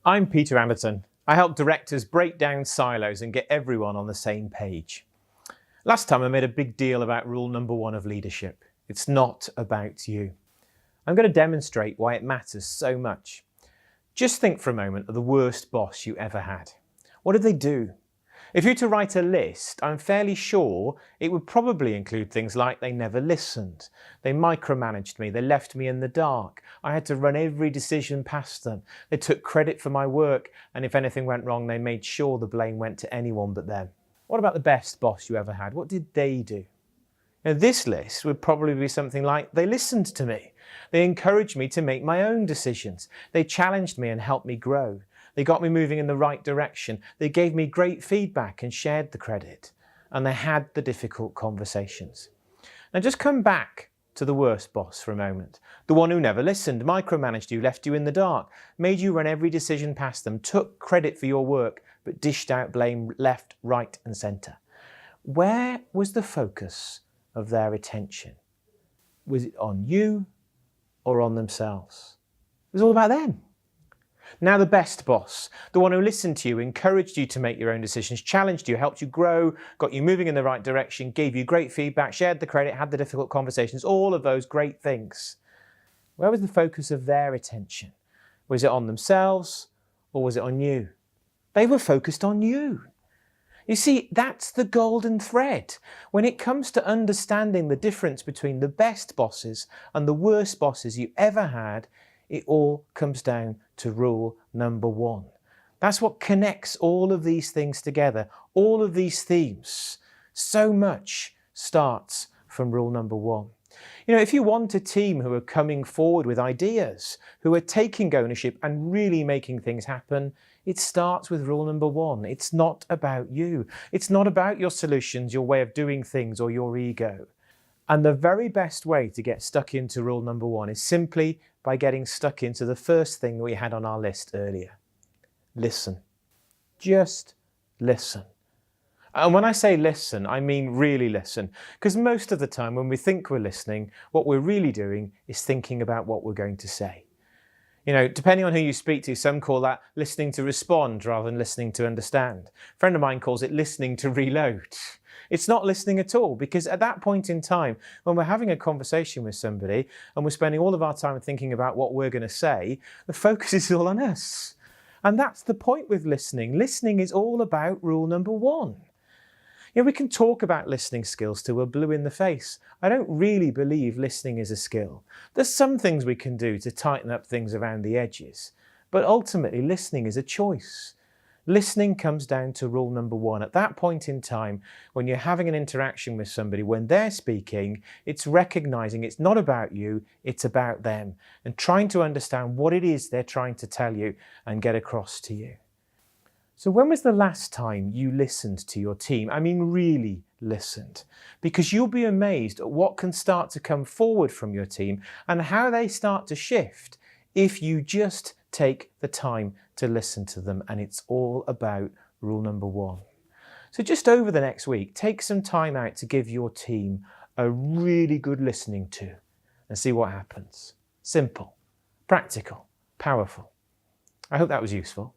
I'm Peter Anderton. I help directors break down silos and get everyone on the same page. Last time I made a big deal about rule number 1 of leadership. It's not about you. I'm going to demonstrate why it matters so much. Just think for a moment of the worst boss you ever had. What did they do? If you were to write a list, I'm fairly sure it would probably include things like they never listened, they micromanaged me, they left me in the dark, I had to run every decision past them, they took credit for my work, and if anything went wrong, they made sure the blame went to anyone but them. What about the best boss you ever had? What did they do? Now, this list would probably be something like, they listened to me, they encouraged me to make my own decisions, they challenged me and helped me grow. They got me moving in the right direction. They gave me great feedback and shared the credit. And they had the difficult conversations. Now just come back to the worst boss for a moment. The one who never listened, micromanaged you, left you in the dark, made you run every decision past them, took credit for your work, but dished out blame left, right and centre. Where was the focus of their attention? Was it on you or on themselves? It was all about them. Now the best boss, the one who listened to you, encouraged you to make your own decisions, challenged you, helped you grow, got you moving in the right direction, gave you great feedback, shared the credit, had the difficult conversations, all of those great things. Where was the focus of their attention? Was it on themselves or was it on you? They were focused on you. You see, that's the golden thread. When it comes to understanding the difference between the best bosses and the worst bosses you ever had, it all comes down to rule number 1. That's what connects all of these things together. All of these themes, so much starts from rule number 1. You know, if you want a team who are coming forward with ideas, who are taking ownership and really making things happen, it starts with rule number 1. It's not about you. It's not about your solutions, your way of doing things, or your ego. And the very best way to get stuck into rule number 1 is simply by getting stuck into the first thing we had on our list earlier. Listen. Just listen. And when I say listen, I mean really listen. Because most of the time when we think we're listening, what we're really doing is thinking about what we're going to say. You know, depending on who you speak to, some call that listening to respond rather than listening to understand. A friend of mine calls it listening to reload. It's not listening at all, because at that point in time, when we're having a conversation with somebody and we're spending all of our time thinking about what we're going to say, the focus is all on us. And that's the point with listening. Listening is all about rule number 1. You know, we can talk about listening skills till we're blue in the face. I don't really believe listening is a skill. There's some things we can do to tighten up things around the edges, but ultimately listening is a choice. Listening comes down to rule number 1. At that point in time, when you're having an interaction with somebody, when they're speaking, it's recognizing it's not about you, it's about them, and trying to understand what it is they're trying to tell you and get across to you. So when was the last time you listened to your team? I mean, really listened. Because you'll be amazed at what can start to come forward from your team and how they start to shift if you just take the time to listen to them. And it's all about rule number 1. So just over the next week, take some time out to give your team a really good listening to and see what happens. Simple, practical, powerful. I hope that was useful.